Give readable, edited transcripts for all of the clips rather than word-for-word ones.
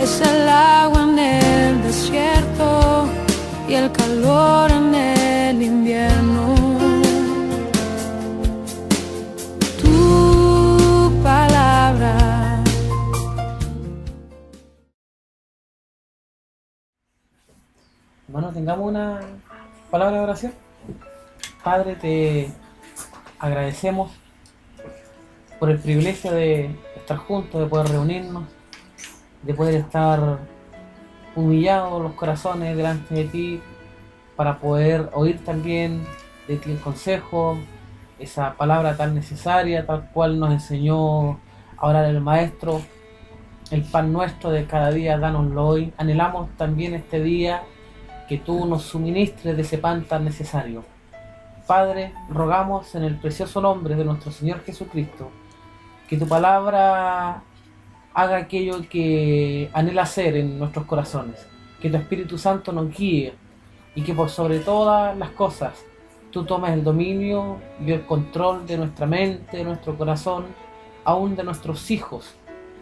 Es el agua en el desierto y el calor en el invierno. Tu palabra. Hermano, tengamos una palabra de oración. Padre, te agradecemos por el privilegio de estar juntos, de poder reunirnos, de poder estar humillados los corazones delante de ti, para poder oír también de ti el consejo, esa palabra tan necesaria, tal cual nos enseñó a orar el Maestro. El pan nuestro de cada día, dánoslo hoy. Anhelamos también este día que tú nos suministres de ese pan tan necesario. Padre, rogamos en el precioso nombre de nuestro Señor Jesucristo, que tu palabra haga aquello que anhela hacer en nuestros corazones, que tu Espíritu Santo nos guíe y que por sobre todas las cosas tú tomes el dominio y el control de nuestra mente, de nuestro corazón, aún de nuestros hijos,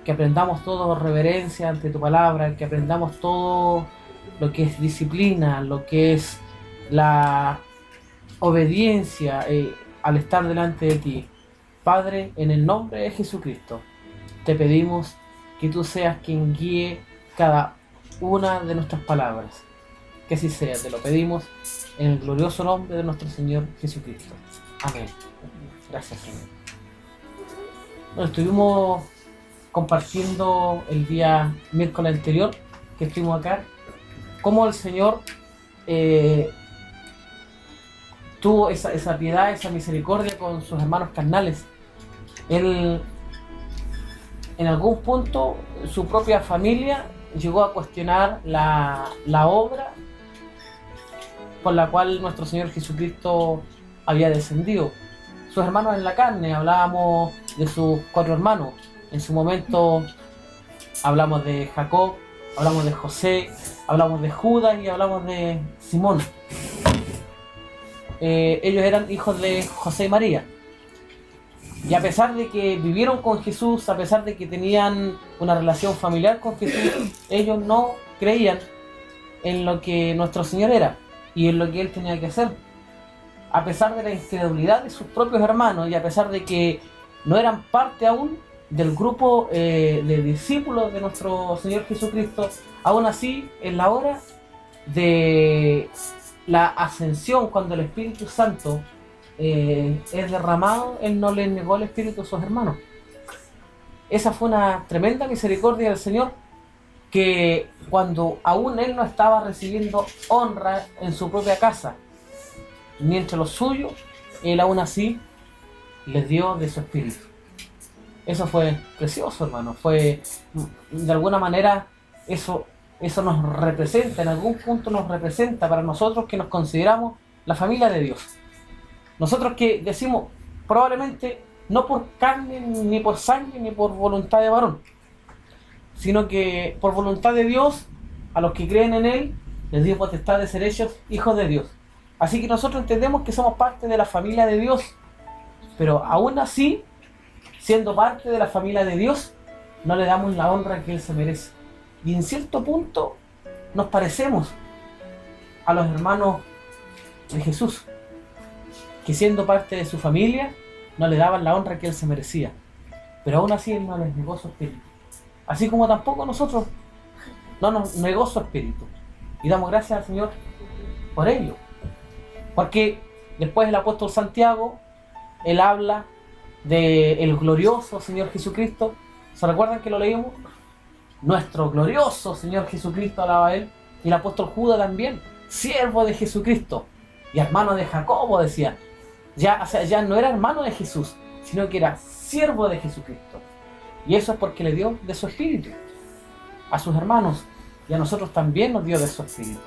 que aprendamos todo reverencia ante tu palabra, que aprendamos todo lo que es disciplina, lo que es la obediencia al estar delante de ti. Padre, en el nombre de Jesucristo, te pedimos que tú seas quien guíe cada una de nuestras palabras. Que así sea, te lo pedimos en el glorioso nombre de nuestro Señor Jesucristo. Amén. Gracias, Señor. Bueno, estuvimos compartiendo el día miércoles anterior que estuvimos acá, cómo el Señor tuvo esa piedad, esa misericordia con sus hermanos carnales. Él, en algún punto, su propia familia llegó a cuestionar la obra por la cual nuestro Señor Jesucristo había descendido. Sus hermanos en la carne, hablábamos de sus 4 hermanos. En su momento hablamos de Jacob, hablamos de José, hablamos de Judas y hablamos de Simón. Ellos eran hijos de José y María. Y a pesar de que vivieron con Jesús, a pesar de que tenían una relación familiar con Jesús, ellos no creían en lo que nuestro Señor era y en lo que Él tenía que hacer. A pesar de la incredulidad de sus propios hermanos y a pesar de que no eran parte aún del grupo de discípulos de nuestro Señor Jesucristo, aún así, en la hora de la ascensión, cuando el Espíritu Santo es derramado, Él no les negó el Espíritu a sus hermanos. Esa fue una tremenda misericordia del Señor, que cuando aún Él no estaba recibiendo honra en su propia casa, ni entre los suyos, Él aún así les dio de su Espíritu. Eso fue precioso, hermano. Fue, de alguna manera, eso nos representa, en algún punto nos representa para nosotros que nos consideramos la familia de Dios. Nosotros que decimos, probablemente, no por carne, ni por sangre, ni por voluntad de varón, sino que por voluntad de Dios, a los que creen en Él, les dio potestad de ser hechos hijos de Dios. Así que nosotros entendemos que somos parte de la familia de Dios, pero aún así, siendo parte de la familia de Dios, no le damos la honra que Él se merece. Y en cierto punto nos parecemos a los hermanos de Jesús, que siendo parte de su familia, no le daban la honra que Él se merecía. Pero aún así Él no les negó su espíritu. Así como tampoco nosotros no nos negó su espíritu. Y damos gracias al Señor por ello. Porque después el apóstol Santiago, él habla del glorioso Señor Jesucristo. ¿Se recuerdan que lo leímos? Nuestro glorioso Señor Jesucristo, alaba a Él. Y el apóstol Judas también, siervo de Jesucristo y hermano de Jacobo, decía. Ya no era hermano de Jesús, sino que era siervo de Jesucristo. Y eso es porque le dio de su espíritu a sus hermanos, y a nosotros también nos dio de su espíritu.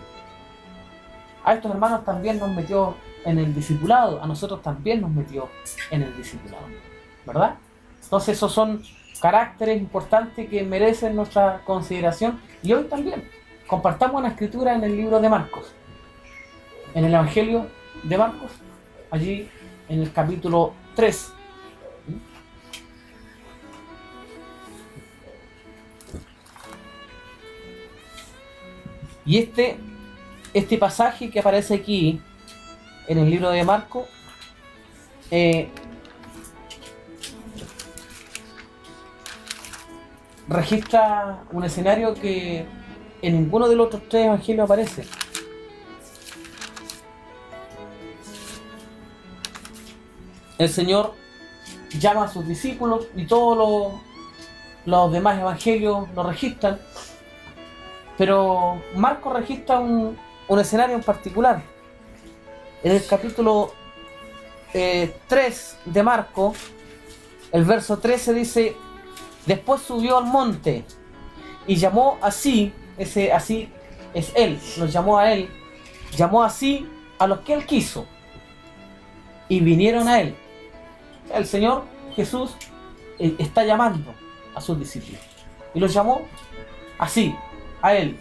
A estos hermanos también nos metió en el discipulado, a nosotros también nos metió en el discipulado, ¿verdad? Entonces esos son caracteres importantes que merecen nuestra consideración. Y hoy también compartamos una escritura en el libro de Marcos, en el Evangelio de Marcos, allí en el capítulo 3. Y este pasaje que aparece aquí en el libro de Marcos registra un escenario que en ninguno de los otros tres evangelios aparece. El Señor llama a sus discípulos y todos los demás evangelios lo registran, pero Marcos registra un escenario en particular. En el capítulo 3 de Marcos, el verso 13 dice: después subió al monte y llamó así, ese así es él, los llamó a él, llamó así a los que él quiso y vinieron a él. El Señor Jesús está llamando a sus discípulos y los llamó así a él.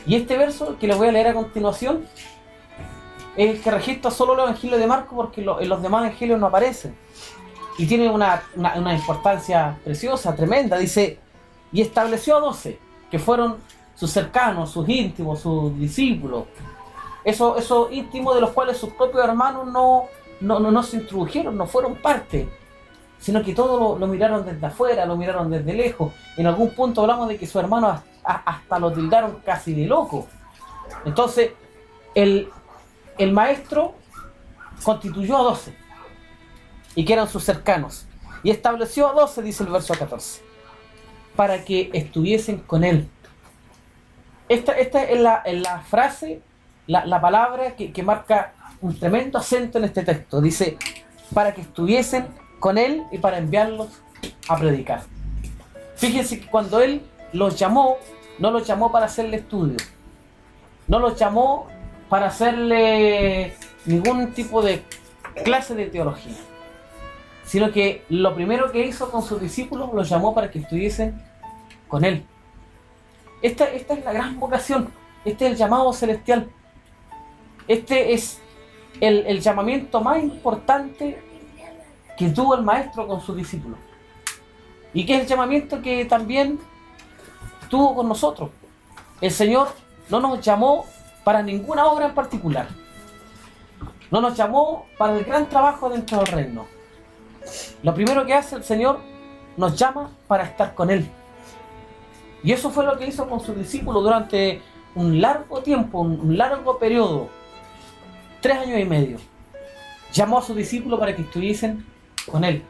Y este verso que les voy a leer a continuación es el que registra solo el evangelio de Marcos, porque en los demás evangelios no aparece, y tiene una importancia preciosa, tremenda. Dice: y estableció a 12 que fueron sus cercanos, sus íntimos, sus discípulos, esos íntimos de los cuales sus propios hermanos no se introdujeron, no fueron parte, sino que todos lo miraron desde afuera, lo miraron desde lejos. En algún punto hablamos de que sus hermanos hasta lo tildaron casi de loco. Entonces el maestro constituyó a 12 y que eran sus cercanos, y estableció a 12, dice el verso 14, para que estuviesen con él. Esta es la frase, la palabra que marca un tremendo acento en este texto. Dice: para que estuviesen con él y para enviarlos a predicar. Fíjense que cuando él los llamó, no los llamó para hacerle estudio, no los llamó para hacerle ningún tipo de clase de teología, sino que lo primero que hizo con sus discípulos, los llamó para que estuviesen con él. Esta es la gran vocación, este es el llamado celestial, este es el llamamiento más importante que tuvo el maestro con sus discípulos, y que es el llamamiento que también tuvo con nosotros. El Señor no nos llamó para ninguna obra en particular, no nos llamó para el gran trabajo dentro del reino. Lo primero que hace el Señor, nos llama para estar con Él. Y eso fue lo que hizo con sus discípulos durante un largo tiempo, un largo periodo, 3 años y medio. Llamó a sus discípulos para que estuviesen con Él.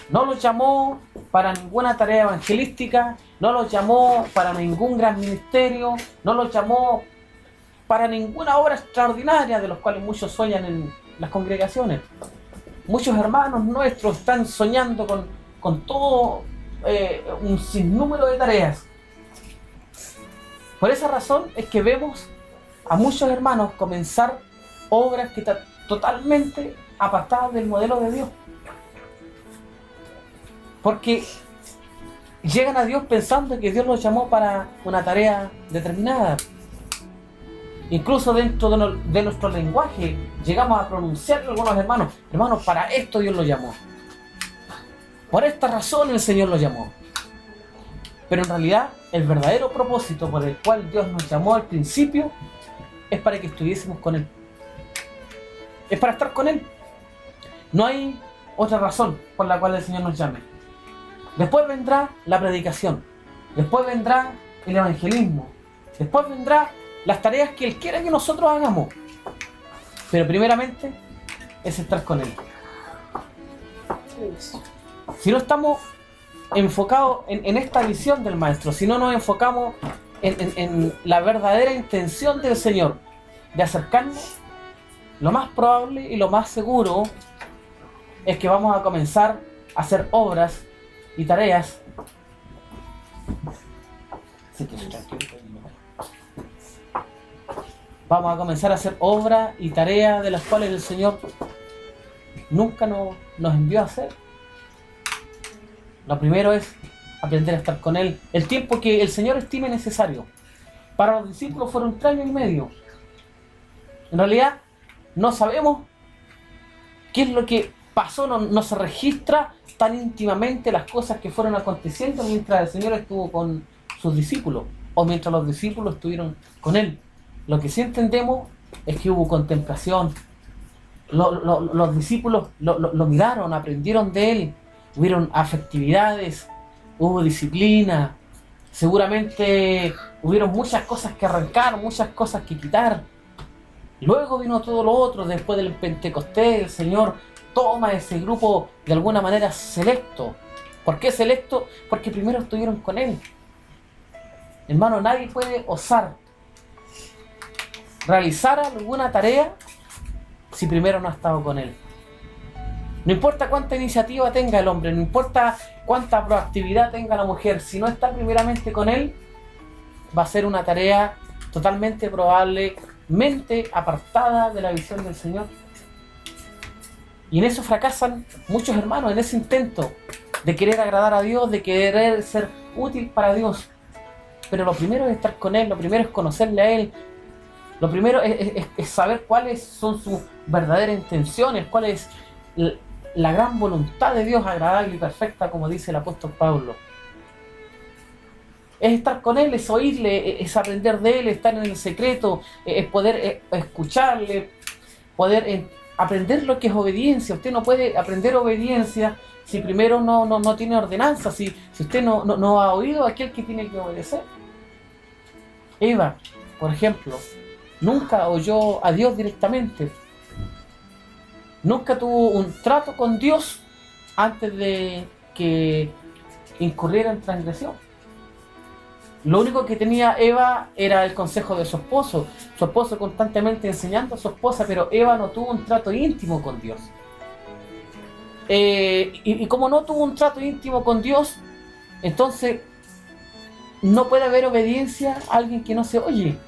No los llamó para ninguna tarea evangelística, no los llamó para ningún gran ministerio, no los llamó para ninguna obra extraordinaria de los cuales muchos sueñan en las congregaciones. Muchos hermanos nuestros están soñando con todo un sinnúmero de tareas. Por esa razón es que vemos a muchos hermanos comenzar obras que están totalmente apartadas del modelo de Dios, porque llegan a Dios pensando que Dios los llamó para una tarea determinada. Incluso dentro de nuestro lenguaje llegamos a pronunciar a algunos hermanos, para esto Dios los llamó, por esta razón el Señor los llamó. Pero en realidad el verdadero propósito por el cual Dios nos llamó al principio es para que estuviésemos con Él, es para estar con Él. No hay otra razón por la cual el Señor nos llame. Después vendrá la predicación, después vendrá el evangelismo, después vendrá las tareas que Él quiere que nosotros hagamos, pero primeramente es estar con Él. Si no estamos enfocados en esta visión del Maestro, si no nos enfocamos en la verdadera intención del Señor de acercarnos, lo más probable y lo más seguro es que vamos a comenzar a hacer obras y tareas. Vamos a comenzar a hacer obras y tareas de las cuales el Señor nunca nos envió a hacer. Lo primero es aprender a estar con Él el tiempo que el Señor estime necesario. Para los discípulos fueron 3 años y medio. En realidad no sabemos qué es lo que pasó, no se registra tan íntimamente las cosas que fueron aconteciendo mientras el Señor estuvo con sus discípulos. o mientras los discípulos estuvieron con él. Lo que sí entendemos es que hubo contemplación. Los discípulos lo miraron, aprendieron de él, hubieron afectividades, hubo disciplina, seguramente hubieron muchas cosas que arrancar, muchas cosas que quitar. Luego vino todo lo otro, después del Pentecostés, el Señor toma ese grupo de alguna manera selecto. ¿Por qué selecto? Porque primero estuvieron con Él. Hermano, nadie puede osar realizar alguna tarea si primero no ha estado con Él. No importa cuánta iniciativa tenga el hombre, no importa cuánta proactividad tenga la mujer, si no está primeramente con Él, va a ser una tarea totalmente probablemente apartada de la visión del Señor. Y en eso fracasan muchos hermanos, en ese intento de querer agradar a Dios, de querer ser útil para Dios. Pero lo primero es estar con Él, lo primero es conocerle a Él, lo primero es saber cuáles son sus verdaderas intenciones, cuál es la gran voluntad de Dios agradable y perfecta, como dice el apóstol Pablo. Es estar con Él, es oírle, es aprender de Él, estar en el secreto, es poder escucharle, poder aprender lo que es obediencia. Usted no puede aprender obediencia si primero no tiene ordenanza, si usted no ha oído a aquel que tiene que obedecer. Eva, por ejemplo, nunca oyó a Dios directamente. Nunca tuvo un trato con Dios antes de que incurriera en transgresión. Lo único que tenía Eva era el consejo de su esposo constantemente enseñando a su esposa, pero Eva no tuvo un trato íntimo con Dios. Y como no tuvo un trato íntimo con Dios, entonces no puede haber obediencia a alguien que no se oye.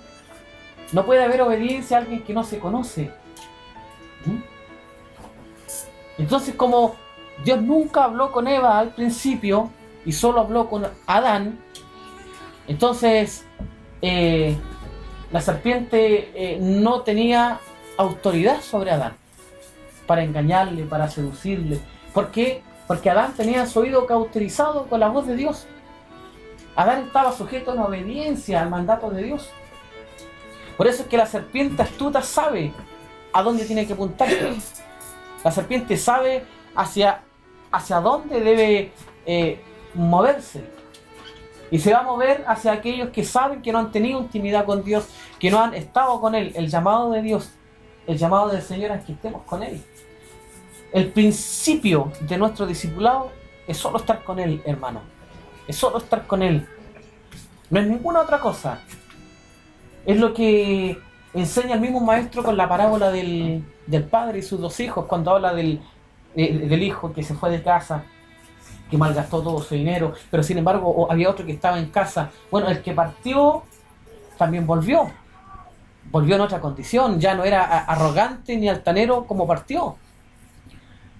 No puede haber obediencia a alguien que no se conoce. Entonces, como Dios nunca habló con Eva al principio y solo habló con Adán, entonces la serpiente no tenía autoridad sobre Adán para engañarle, para seducirle. ¿Por qué? Porque Adán tenía su oído cauterizado con la voz de Dios. Adán estaba sujeto a la obediencia al mandato de Dios. Por eso es que la serpiente astuta sabe a dónde tiene que apuntar. La serpiente sabe hacia dónde debe moverse. Y se va a mover hacia aquellos que saben que no han tenido intimidad con Dios, que no han estado con Él. El llamado de Dios, el llamado del Señor es que estemos con Él. El principio de nuestro discipulado es solo estar con Él, hermano. Es solo estar con Él. No es ninguna otra cosa. Es lo que enseña el mismo maestro con la parábola del padre y sus dos hijos, cuando habla del hijo que se fue de casa, que malgastó todo su dinero, pero sin embargo había otro que estaba en casa. Bueno, el que partió también volvió en otra condición, ya no era arrogante ni altanero como partió.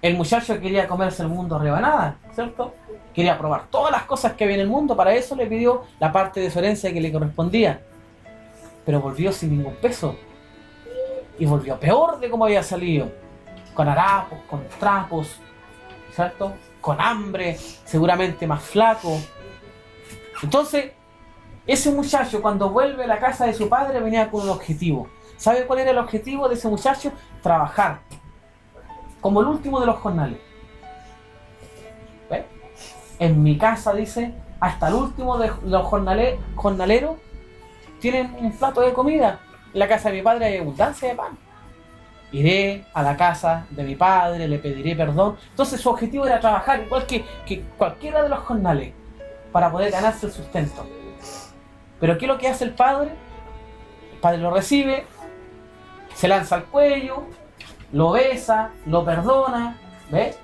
El muchacho quería comerse el mundo a rebanada, ¿cierto? Quería probar todas las cosas que había en el mundo, para eso le pidió la parte de su herencia que le correspondía. Pero volvió sin ningún peso. Y volvió peor de como había salido. Con harapos, con trapos, ¿cierto? Con hambre, seguramente más flaco. Entonces, ese muchacho cuando vuelve a la casa de su padre venía con un objetivo. ¿Sabe cuál era el objetivo de ese muchacho? Trabajar. Como el último de los jornales. ¿Ve? En mi casa, dice, hasta el último de los jornaleros tienen un plato de comida. En la casa de mi padre hay abundancia de pan. Iré a la casa de mi padre, le pediré perdón. Entonces su objetivo era trabajar igual que cualquiera de los jornales para poder ganarse el sustento. Pero ¿qué es lo que hace el padre? El padre lo recibe, se lanza al cuello, lo besa, lo perdona, ¿ves?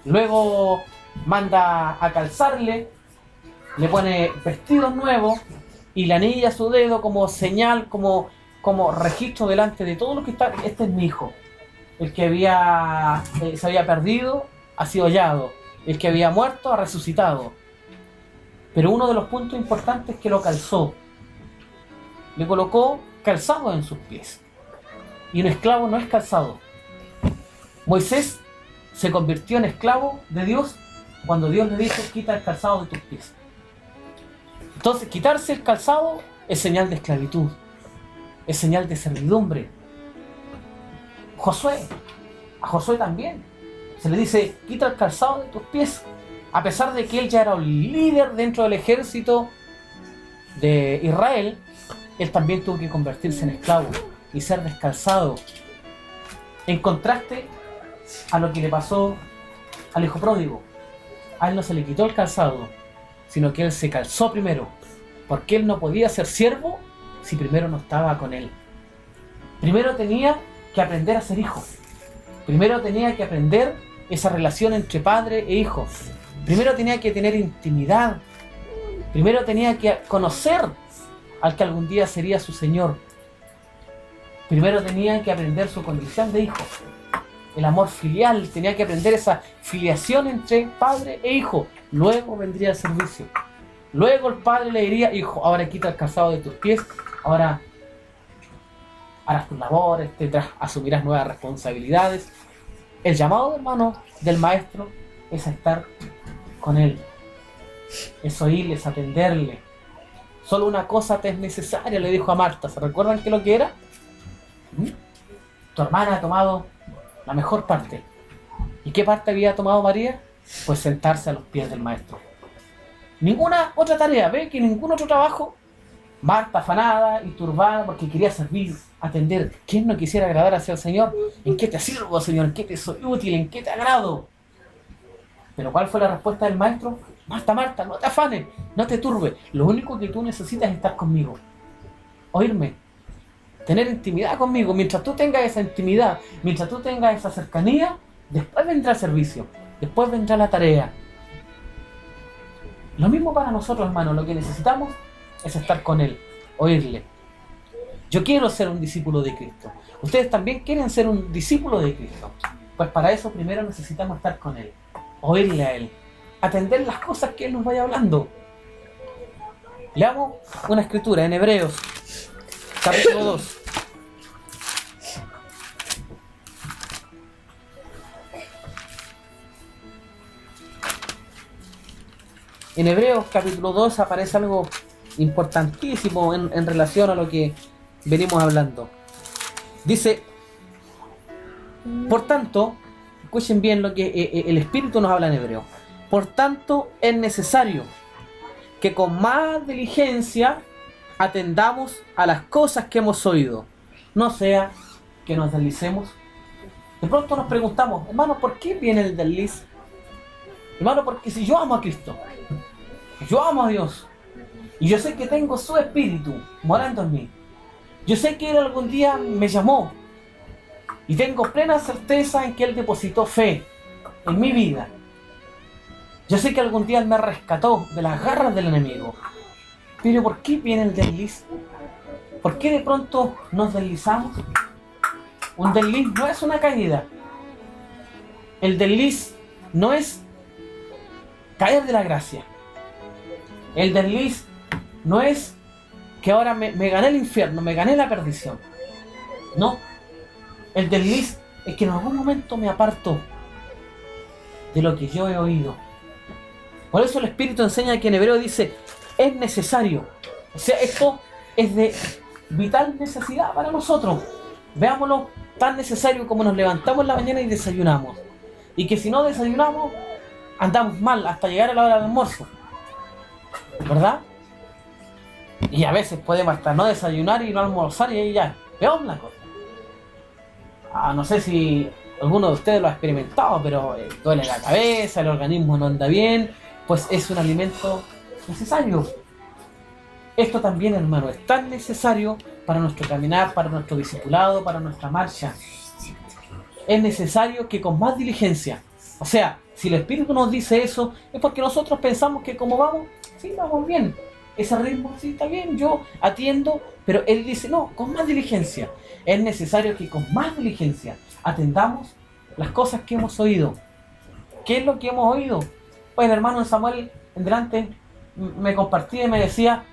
Luego manda a calzarle, le pone vestidos nuevos y le anilla su dedo como señal, como registro delante de todo lo que está. Este es mi hijo. El que se había perdido ha sido hallado. El que había muerto ha resucitado. Pero uno de los puntos importantes es que lo calzó. Le colocó calzado en sus pies. Y un esclavo no es calzado. Moisés se convirtió en esclavo de Dios cuando Dios le dijo: quita el calzado de tus pies. Entonces, quitarse el calzado es señal de esclavitud, es señal de servidumbre. A Josué también se le dice, quita el calzado de tus pies, a pesar de que él ya era un líder dentro del ejército de Israel. Él también tuvo que convertirse en esclavo y ser descalzado, en contraste a lo que le pasó al hijo pródigo. A él no se le quitó el calzado, sino que él se calzó primero, porque él no podía ser siervo si primero no estaba con él. Primero tenía que aprender a ser hijo. Primero tenía que aprender esa relación entre padre e hijo. Primero tenía que tener intimidad. Primero tenía que conocer al que algún día sería su Señor. Primero tenía que aprender su condición de hijo. El amor filial, tenía que aprender esa filiación entre padre e hijo. Luego vendría el servicio. Luego el padre le diría, hijo, ahora quita el calzado de tus pies, ahora harás tus labores, asumirás nuevas responsabilidades. El llamado, hermano, del maestro es a estar con él, es oírle, es atenderle. Solo una cosa te es necesaria, le dijo a Marta. ¿Se recuerdan qué es lo que era? Tu hermana ha tomado la mejor parte. ¿Y qué parte había tomado María? Pues sentarse a los pies del maestro. Ninguna otra tarea, ¿ve? Que ningún otro trabajo. Marta afanada y turbada porque quería servir, atender. ¿Quién no quisiera agradar hacia el Señor? ¿En qué te sirvo, Señor? ¿En qué te soy útil? ¿En qué te agrado? Pero ¿cuál fue la respuesta del maestro? Marta, Marta, no te afanes, no te turbes. Lo único que tú necesitas es estar conmigo. Oírme. Tener intimidad conmigo. Mientras tú tengas esa intimidad, mientras tú tengas esa cercanía, después vendrá el servicio. Después vendrá la tarea. Lo mismo para nosotros, hermanos. Lo que necesitamos es estar con Él, oírle. Yo quiero ser un discípulo de Cristo. Ustedes también quieren ser un discípulo de Cristo. Pues para eso primero necesitamos estar con Él, oírle a Él, atender las cosas que Él nos vaya hablando. Leamos una escritura en Hebreos, capítulo 2. En Hebreos capítulo 2 aparece algo importantísimo en relación a lo que venimos hablando. Dice, por tanto, escuchen bien lo que el Espíritu nos habla en Hebreo. Por tanto, es necesario que con más diligencia atendamos a las cosas que hemos oído, no sea que nos deslicemos. De pronto nos preguntamos, hermano, ¿por qué viene el desliz? Hermano, porque si yo amo a Cristo, yo amo a Dios, y yo sé que tengo su Espíritu morando en mí, yo sé que Él algún día me llamó, y tengo plena certeza en que Él depositó fe en mi vida. Yo sé que algún día Él me rescató de las garras del enemigo. Pero ¿por qué viene el desliz? ¿Por qué de pronto nos deslizamos? Un desliz no es una caída. El desliz no es caer de la gracia. El desliz no es que ahora me gané el infierno, me gané la perdición. No. El desliz es que en algún momento me aparto de lo que yo he oído. Por eso el Espíritu enseña que en Hebreo dice, es necesario. O sea, esto es de vital necesidad para nosotros. Veámoslo tan necesario como nos levantamos en la mañana y desayunamos. Y que si no desayunamos, andamos mal hasta llegar a la hora del almuerzo. ¿Verdad? Y a veces podemos hasta no desayunar y no almorzar y ahí ya, peor la cosa. No sé si alguno de ustedes lo ha experimentado, pero duele la cabeza, el organismo no anda bien, pues es un alimento necesario. Esto también, hermano, es tan necesario para nuestro caminar, para nuestro discipulado, para nuestra marcha. Es necesario que con más diligencia, o sea, si el Espíritu nos dice eso, es porque nosotros pensamos que como vamos, sí, vamos bien. Ese ritmo, sí, está bien, yo atiendo, pero Él dice, no, con más diligencia. Es necesario que con más diligencia atendamos las cosas que hemos oído. ¿Qué es lo que hemos oído? Pues el hermano Samuel, en delante, me compartía y me decía,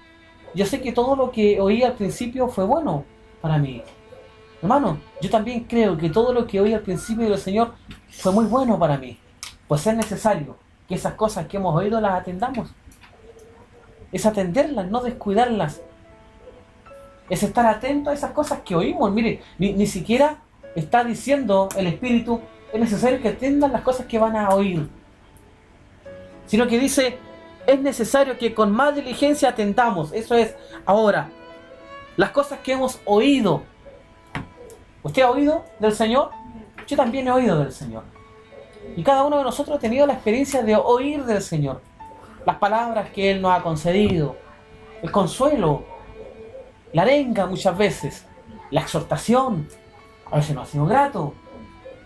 yo sé que todo lo que oí al principio fue bueno para mí. Hermano, yo también creo que todo lo que oí al principio del Señor fue muy bueno para mí. Pues es necesario que esas cosas que hemos oído las atendamos. es atenderlas, no descuidarlas. Es estar atento a esas cosas que oímos. Mire, ni siquiera está diciendo el Espíritu, es necesario que atiendan las cosas que van a oír. Sino que dice, es necesario que con más diligencia atendamos. Eso es, ahora, las cosas que hemos oído. ¿Usted ha oído del Señor? Yo también he oído del Señor. Y cada uno de nosotros ha tenido la experiencia de oír del Señor. Las palabras que Él nos ha concedido. El consuelo. La arenga muchas veces. La exhortación. A veces no ha sido grato.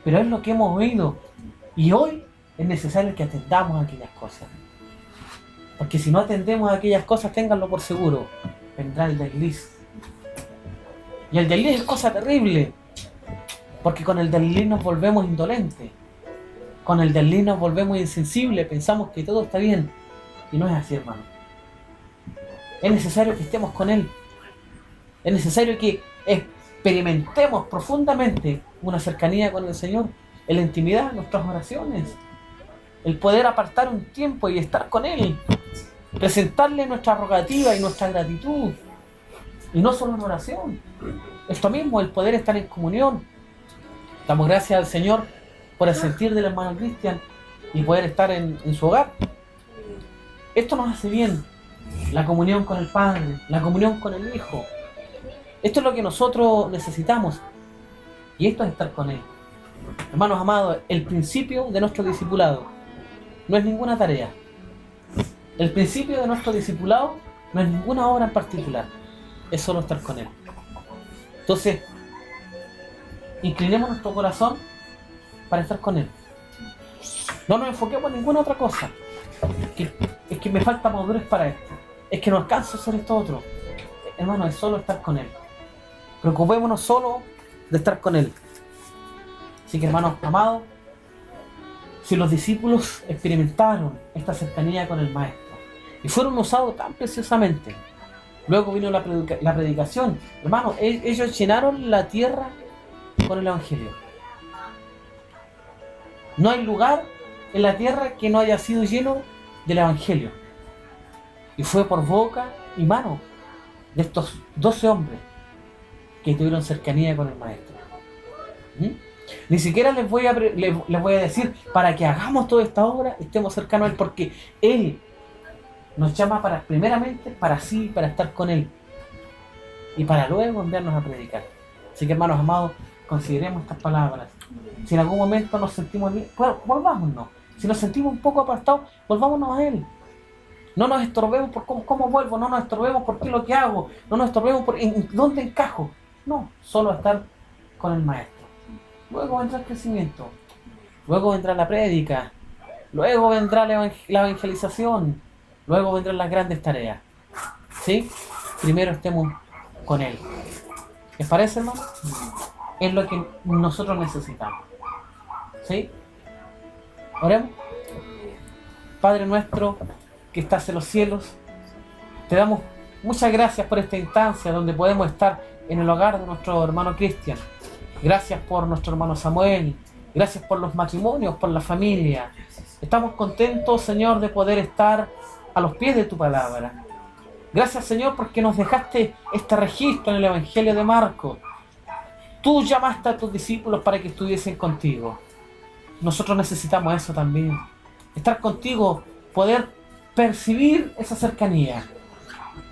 Pero es lo que hemos oído. Y hoy es necesario que atendamos a aquellas cosas. Porque si no atendemos a aquellas cosas, ténganlo por seguro, vendrá el desliz. Y el desliz es cosa terrible. Porque con el desliz nos volvemos indolentes. Con el desliz nos volvemos insensibles. Pensamos que todo está bien. Y no es así, hermano. Es necesario que estemos con Él. Es necesario que experimentemos profundamente una cercanía con el Señor. En la intimidad, en nuestras oraciones. El poder apartar un tiempo y estar con Él. Presentarle nuestra rogativa y nuestra gratitud. Y no solo en oración. Esto mismo, el poder estar en comunión. Damos gracias al Señor por el sentir del hermano Cristian y poder estar en su hogar. Esto nos hace bien. La comunión con el Padre, la comunión con el Hijo. Esto es lo que nosotros necesitamos. Y esto es estar con Él. Hermanos amados, el principio de nuestro discipulado no es ninguna tarea. El principio de nuestro discipulado no es ninguna obra en particular. Es solo estar con Él. Entonces, inclinemos nuestro corazón para estar con Él. No nos enfoquemos en ninguna otra cosa. Es que me falta madurez para esto. Es que no alcanzo a hacer esto otro. Hermano, es solo estar con Él. Preocupémonos solo de estar con Él. Así que, hermanos amados, si los discípulos experimentaron esta cercanía con el Maestro y fueron usados tan preciosamente, luego vino la predicación, hermanos, ellos llenaron la tierra con el Evangelio. No hay lugar en la tierra que no haya sido lleno del Evangelio. Y fue por boca y mano de estos 12 hombres que tuvieron cercanía con el Maestro. Ni siquiera les voy a decir para que hagamos toda esta obra, estemos cercanos a Él, porque Él nos llama primeramente para estar con Él y para luego enviarnos a predicar. Así que, hermanos amados, consideremos estas palabras. Si en algún momento nos sentimos bien, bueno, volvámonos. Si nos sentimos un poco apartados, volvámonos a Él. No nos estorbemos por cómo vuelvo, no nos estorbemos por qué es lo que hago, no nos estorbemos por en dónde encajo. No, solo estar con el Maestro. Luego vendrá el crecimiento, luego vendrá la prédica, luego vendrá la evangelización, luego vendrán las grandes tareas. ¿Sí? Primero estemos con Él. ¿Les parece, hermano? Es lo que nosotros necesitamos. ¿Sí? Oremos. Padre nuestro que estás en los cielos, te damos muchas gracias por esta instancia donde podemos estar en el hogar de nuestro hermano Cristian. Gracias por nuestro hermano Samuel. Gracias por los matrimonios, por la familia. Estamos contentos, Señor, de poder estar a los pies de tu palabra. Gracias, Señor, porque nos dejaste este registro en el Evangelio de Marcos. Tú llamaste a tus discípulos para que estuviesen contigo. Nosotros necesitamos eso también. Estar contigo, poder percibir esa cercanía.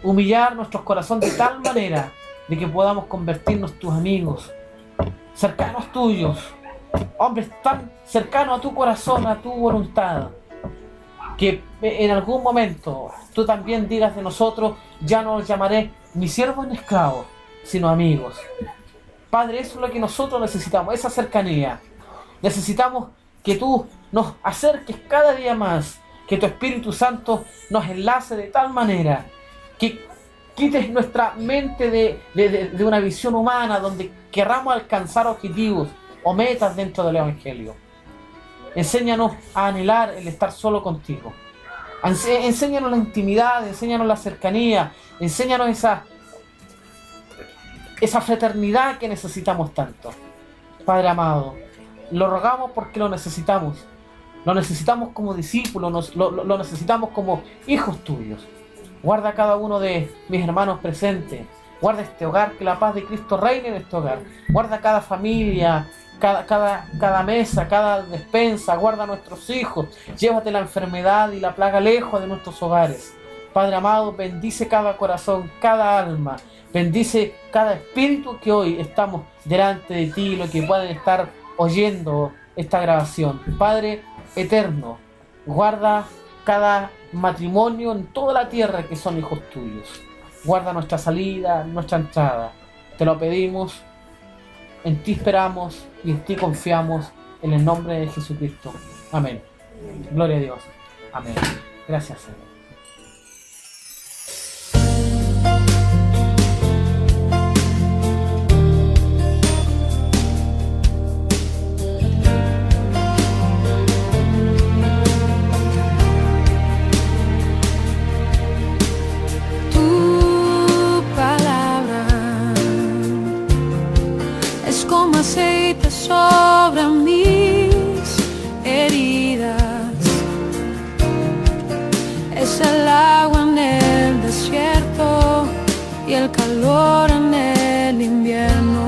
Humillar nuestros corazones de tal manera de que podamos convertirnos tus amigos, cercanos tuyos, hombres tan cercanos a tu corazón, a tu voluntad, que en algún momento tú también digas de nosotros, ya no los llamaré ni siervos ni esclavos, sino amigos. Padre, eso es lo que nosotros necesitamos, esa cercanía. Necesitamos que tú nos acerques cada día más, que tu Espíritu Santo nos enlace de tal manera que quites nuestra mente de una visión humana donde querramos alcanzar objetivos o metas dentro del Evangelio. Enséñanos a anhelar el estar solo contigo. Enséñanos la intimidad, enséñanos la cercanía, enséñanos esa fraternidad que necesitamos tanto. Padre amado, lo rogamos porque lo necesitamos. Lo necesitamos como discípulos, lo necesitamos como hijos tuyos. Guarda a cada uno de mis hermanos presentes. Guarda este hogar, que la paz de Cristo reine en este hogar. Guarda cada familia, cada mesa, cada despensa. Guarda a nuestros hijos. Llévate la enfermedad y la plaga lejos de nuestros hogares. Padre amado, bendice cada corazón, cada alma. Bendice cada espíritu que hoy estamos delante de ti, lo que pueden estar oyendo esta grabación. Padre eterno, guarda cada matrimonio en toda la tierra que son hijos tuyos. Guarda nuestra salida, nuestra entrada. Te lo pedimos, en ti esperamos y en ti confiamos, en el nombre de Jesucristo. Amén. Gloria a Dios. Amén. Gracias, Señor. Como aceite sobre mis heridas, es el agua en el desierto y el calor en el invierno.